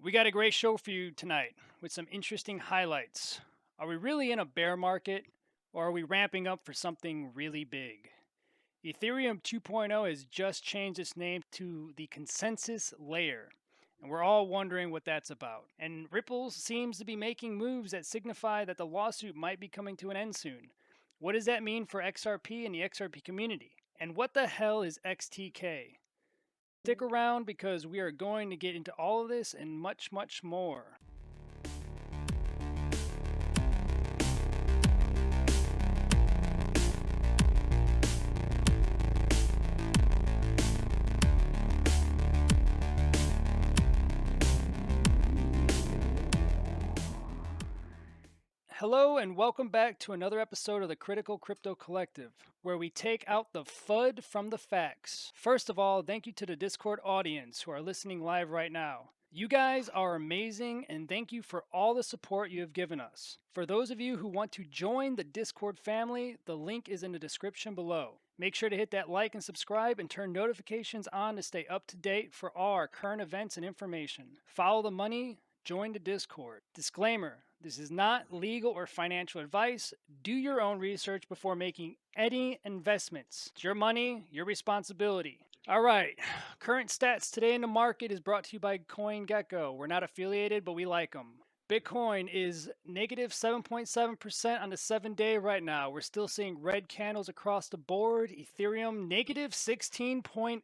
We got a great show for you tonight with some interesting highlights. Are we really in a bear market or are we ramping up for something really big? Ethereum 2.0 has just changed its name to the consensus layer, and we're all wondering what that's about. And Ripple seems to be making moves that signify that the lawsuit might be coming to an end soon. What does that mean for XRP and the XRP community? And what the hell is XTK? Stick around because we are going to get into all of this and much, much more. Hello, and welcome back to another episode of the Critical Crypto Collective, where we take out the FUD from the facts. First of all, thank you to the Discord audience who are listening live right now. You guys are amazing, and thank you for all the support you have given us. For those of you who want to join the Discord family, the link is in the description below. Make sure to hit that like and subscribe and turn notifications on to stay up to date for all our current events and information. Follow the money, join the Discord. Disclaimer, this is not legal or financial advice. Do your own research before making any investments. It's your money, your responsibility. All right, current stats today in the market is brought to you by CoinGecko. We're not affiliated, but we like them. Bitcoin is negative 7.7% on the 7-day right now. We're still seeing red candles across the board. Ethereum negative 16.8%.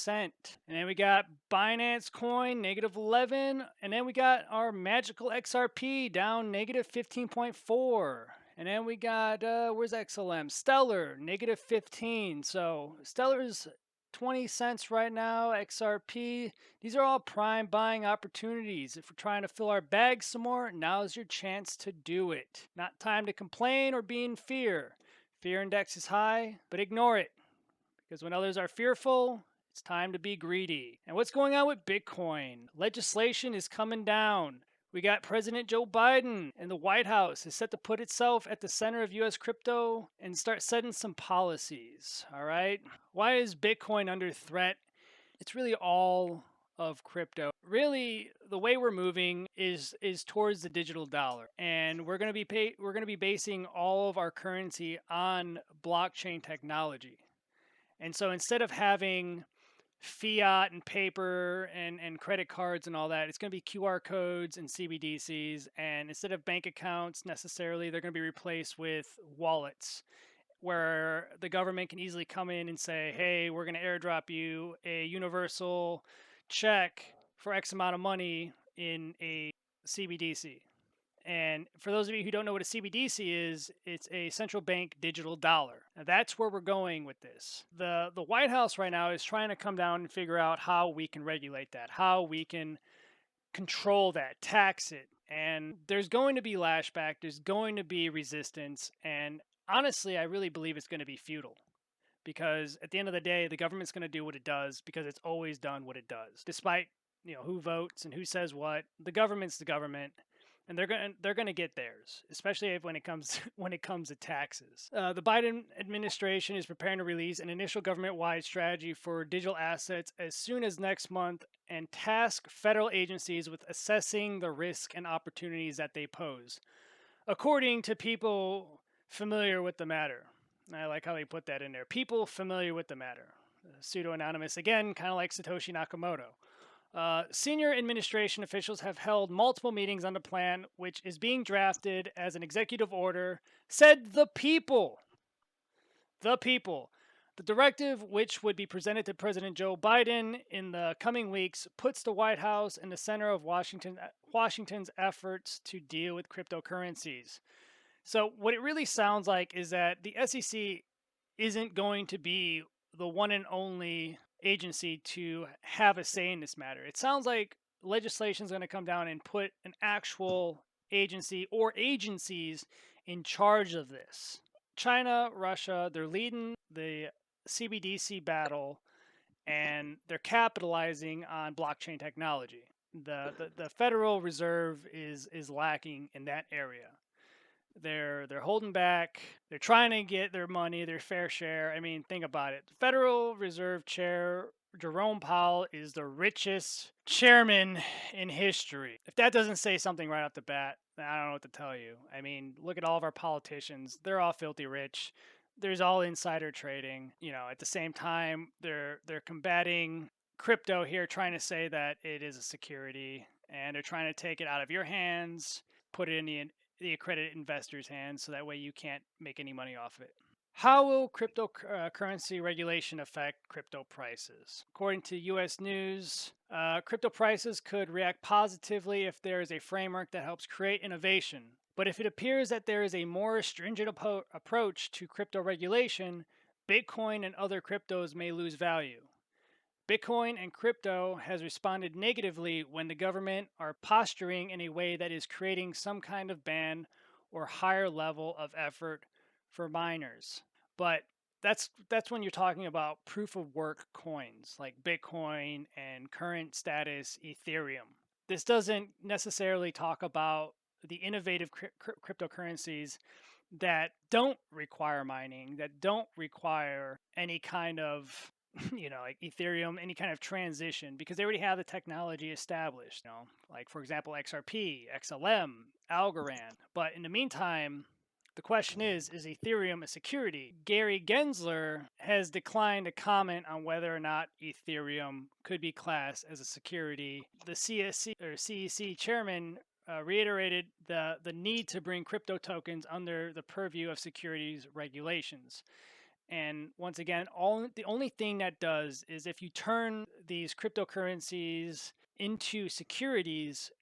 And then we got Binance Coin negative 11. And then we got our magical XRP down negative 15.4. And then we got, where's XLM? Stellar, negative 15. So Stellar's 20 cents right now, XRP. These are all prime buying opportunities. If we're trying to fill our bags some more, now's your chance to do it. Not time to complain or be in fear. Fear index is high, but ignore it. Because when others are fearful, it's time to be greedy. And what's going on with Bitcoin? Legislation is coming down. We got President Joe Biden, and the White House is set to put itself at the center of US crypto and start setting some policies. All right. Why is Bitcoin under threat? It's really all of crypto. Really, the way we're moving is towards the digital dollar, and we're going to be basing all of our currency on blockchain technology. And so instead of having fiat and paper and credit cards and all that, it's going to be QR codes and CBDCs. And instead of bank accounts necessarily, they're going to be replaced with wallets where the government can easily come in and say, hey, we're going to airdrop you a universal check for X amount of money in a CBDC. And for those of you who don't know what a CBDC is, it's a central bank digital dollar. Now that's where we're going with this. The White House right now is trying to come down and figure out how we can regulate that, how we can control that, tax it. And there's going to be lashback, there's going to be resistance, and honestly, I really believe it's going to be futile. Because at the end of the day, the government's going to do what it does because it's always done what it does. Despite, who votes and who says what, the government's the government, and they're going to get theirs, especially when it comes to taxes. The Biden administration is preparing to release an initial government-wide strategy for digital assets as soon as next month and task federal agencies with assessing the risk and opportunities that they pose, according to people familiar with the matter. I like how they put that in there. People familiar with the matter. Pseudo-anonymous, again, kind of like Satoshi Nakamoto. Senior administration officials have held multiple meetings on the plan, which is being drafted as an executive order, said the people. The people. The directive, which would be presented to President Joe Biden in the coming weeks, puts the White House in the center of Washington's efforts to deal with cryptocurrencies. So what it really sounds like is that the SEC isn't going to be the one and only agency to have a say in this matter. It sounds like legislation is going to come down and put an actual agency or agencies in charge of this. China, Russia, they're leading the CBDC battle and they're capitalizing on blockchain technology. The Federal Reserve is lacking in that area. They're holding back. They're trying to get their money, their fair share. I mean, think about it. The Federal Reserve Chair Jerome Powell is the richest chairman in history. If that doesn't say something right off the bat, I don't know what to tell you. I mean, look at all of our politicians. They're all filthy rich. There's all insider trading. At the same time, they're combating crypto here, trying to say that it is a security, and they're trying to take it out of your hands, put it in the accredited investors' hands, so that way you can't make any money off of it. How will cryptocurrency regulation affect crypto prices? According to US News, crypto prices could react positively if there is a framework that helps create innovation. But if it appears that there is a more stringent approach to crypto regulation, Bitcoin and other cryptos may lose value. Bitcoin and crypto has responded negatively when the government are posturing in a way that is creating some kind of ban or higher level of effort for miners. But that's when you're talking about proof of work coins like Bitcoin and current status Ethereum. This doesn't necessarily talk about the innovative cryptocurrencies that don't require mining, that don't require any kind of like Ethereum, any kind of transition, because they already have the technology established. Like for example, XRP, XLM, Algorand. But in the meantime, the question is Ethereum a security? Gary Gensler has declined to comment on whether or not Ethereum could be classed as a security. The CSC or CEC chairman reiterated the need to bring crypto tokens under the purview of securities regulations. And once again, the only thing that does is if you turn these cryptocurrencies into securities,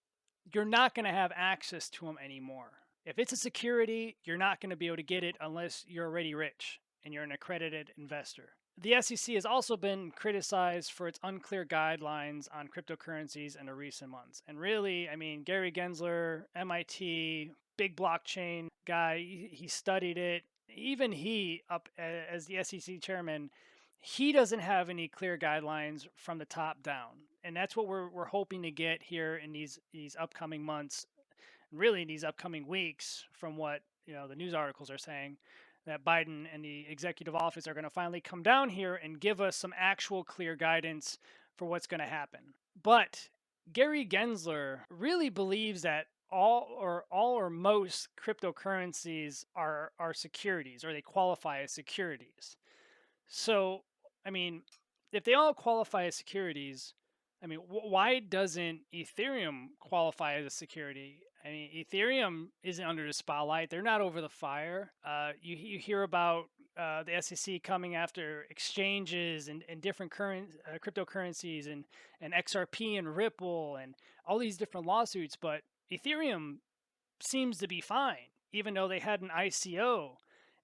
you're not going to have access to them anymore. If it's a security, you're not going to be able to get it unless you're already rich and you're an accredited investor. The SEC has also been criticized for its unclear guidelines on cryptocurrencies in the recent months. And really, I mean, Gary Gensler, MIT, big blockchain guy, he studied it. Even he, up as the SEC chairman, he doesn't have any clear guidelines from the top down. And that's what we're hoping to get here in these upcoming months, really in these upcoming weeks, from what the news articles are saying, that Biden and the executive office are going to finally come down here and give us some actual clear guidance for what's going to happen. But Gary Gensler really believes that all or most cryptocurrencies are securities, or they qualify as securities. So, I mean, if they all qualify as securities, I mean, why doesn't Ethereum qualify as a security? I mean, Ethereum isn't under the spotlight. They're not over the fire. You hear about the SEC coming after exchanges and different cryptocurrencies and XRP and Ripple and all these different lawsuits, but Ethereum seems to be fine, even though they had an ICO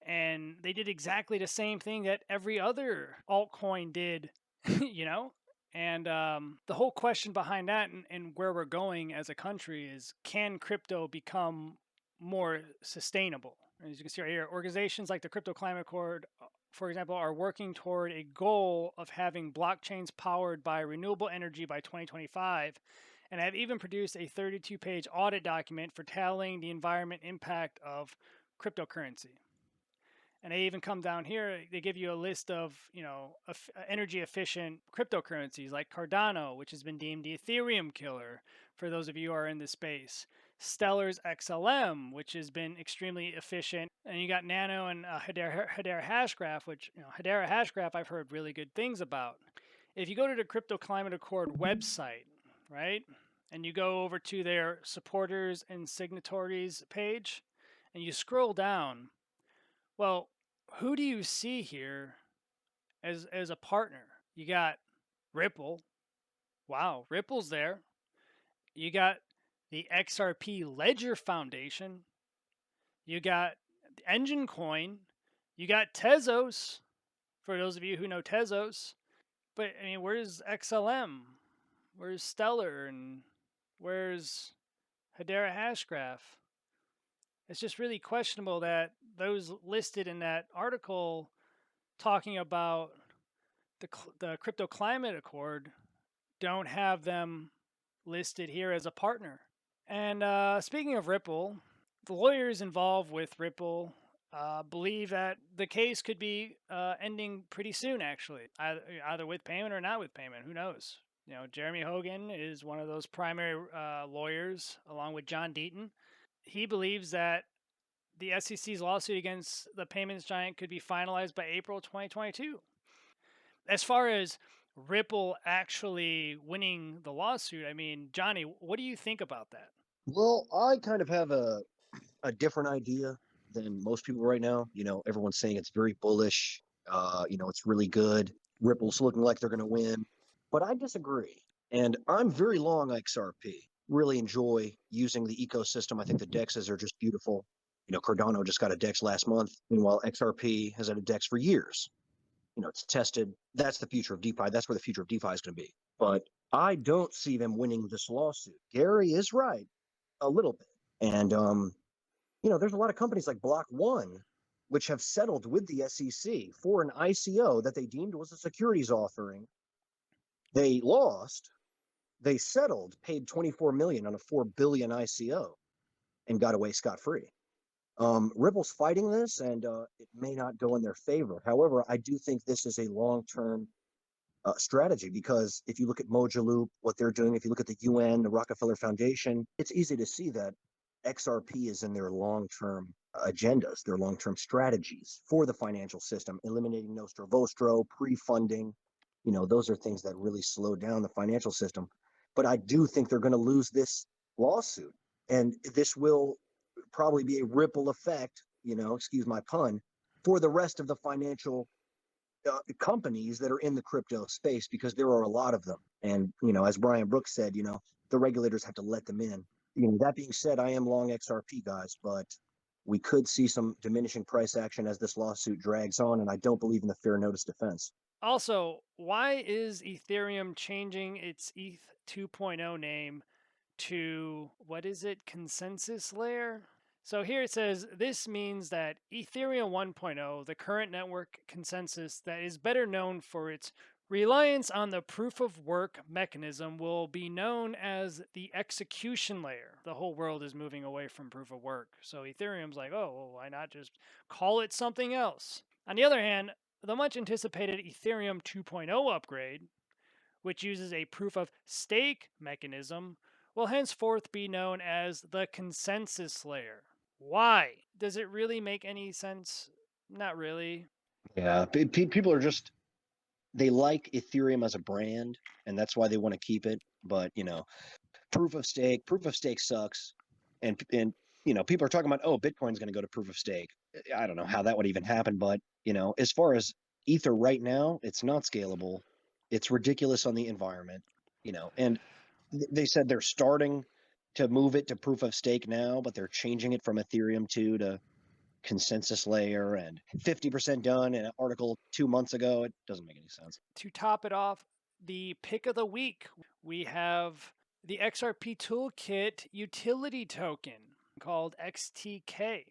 and they did exactly the same thing that every other altcoin did, you know? And the whole question behind that and where we're going as a country is, can crypto become more sustainable? As you can see right here, organizations like the Crypto Climate Accord, for example, are working toward a goal of having blockchains powered by renewable energy by 2025, and have even produced a 32-page audit document for tallying the environment impact of cryptocurrency. And they even come down here, they give you a list of, energy efficient cryptocurrencies like Cardano, which has been deemed the Ethereum killer for those of you who are in the space. Stellar's XLM, which has been extremely efficient. And you got Nano and Hedera Hashgraph, which, Hedera Hashgraph I've heard really good things about. If you go to the Crypto Climate Accord website, right, and you go over to their supporters and signatories page, and you scroll down, well, who do you see here as a partner? You got Ripple. Wow, Ripple's there. You got the XRP Ledger Foundation. You got Engine Coin. You got Tezos, for those of you who know Tezos. But I mean, where's XLM? Where's Stellar? And where's Hedera Hashgraph? It's just really questionable that those listed in that article talking about the Crypto Climate Accord don't have them listed here as a partner. And speaking of Ripple, the lawyers involved with Ripple Believe that the case could be ending pretty soon, actually, either with payment or not with payment. Who knows? Jeremy Hogan is one of those primary lawyers, along with John Deaton. He believes that the SEC's lawsuit against the payments giant could be finalized by April 2022. As far as Ripple actually winning the lawsuit, I mean, Johnny, what do you think about that? Well, I kind of have a different idea than most people right now. Everyone's saying it's very bullish. It's really good. Ripple's looking like they're going to win, but I disagree. And I'm very long XRP. Really enjoy using the ecosystem. I think the dexes are just beautiful. Cardano just got a dex last month. Meanwhile, XRP has had a dex for years. It's tested. That's the future of DeFi. That's where the future of DeFi is going to be. But I don't see them winning this lawsuit. Gary is right a little bit. And there's a lot of companies like Block One, which have settled with the SEC for an ICO that they deemed was a securities offering. They lost, they settled, paid 24 million on a 4 billion ICO, and got away scot free. Ripple's fighting this, and it may not go in their favor. However, I do think this is a long-term strategy, because if you look at Moja Loop, what they're doing, if you look at the UN, the Rockefeller Foundation, it's easy to see that XRP is in their long-term agendas, their long-term strategies for the financial system, eliminating Nostro Vostro, pre-funding. Those are things that really slow down the financial system. But I do think they're going to lose this lawsuit, and this will probably be a ripple effect, excuse my pun, for the rest of the financial companies that are in the crypto space, because there are a lot of them. And, as Brian Brooks said, the regulators have to let them in. That being said, I am long XRP, guys, but we could see some diminishing price action as this lawsuit drags on. And I don't believe in the fair notice defense. Also, why is Ethereum changing its ETH 2.0 name to, what is it, consensus layer? So here it says this means that Ethereum 1.0, the current network consensus that is better known for its reliance on the proof of work mechanism, will be known as the execution layer. The whole world is moving away from proof of work. So Ethereum's like, oh, well, why not just call it something else? On the other hand, the much anticipated Ethereum 2.0 upgrade, which uses a proof of stake mechanism, will henceforth be known as the consensus layer. Why? Does it really make any sense? Not really. Yeah, people are just, they like Ethereum as a brand, and that's why they want to keep it. But, proof of stake sucks. And people are talking about, oh, Bitcoin's going to go to proof of stake. I don't know how that would even happen, but as far as Ether right now, it's not scalable. It's ridiculous on the environment. And they said they're starting to move it to proof of stake now, but they're changing it from Ethereum 2 to consensus layer, and 50% done in an article 2 months ago. It doesn't make any sense. To top it off, the pick of the week, we have the XRP Toolkit utility token called XTK.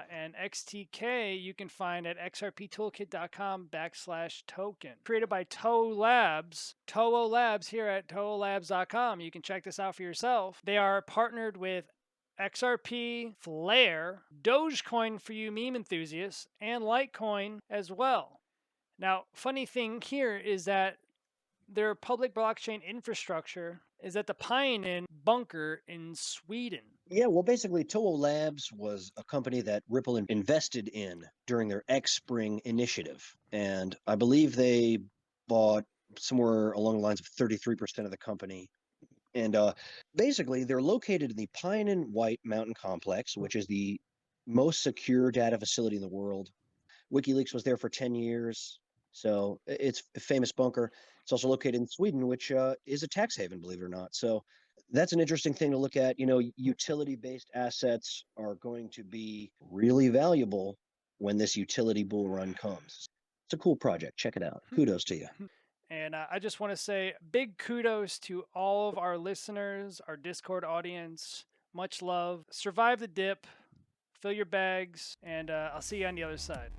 And XTK you can find at xrptoolkit.com/token. Created by Toho Labs. Toho Labs here at toholabs.com. You can check this out for yourself. They are partnered with XRP, Flare, Dogecoin for you meme enthusiasts, and Litecoin as well. Now, funny thing here is that their public blockchain infrastructure is at the Pioneer bunker in Sweden. Yeah, well, basically, Toho Labs was a company that Ripple invested in during their X Spring initiative. And I believe they bought somewhere along the lines of 33% of the company. And basically, they're located in the Pine and White Mountain Complex, which is the most secure data facility in the world. WikiLeaks was there for 10 years. So it's a famous bunker. It's also located in Sweden, which is a tax haven, believe it or not. So that's an interesting thing to look at. Utility-based assets are going to be really valuable when this utility bull run comes. It's a cool project. Check it out. Kudos to you. And I just want to say big kudos to all of our listeners, our Discord audience. Much love. Survive the dip, fill your bags, and I'll see you on the other side.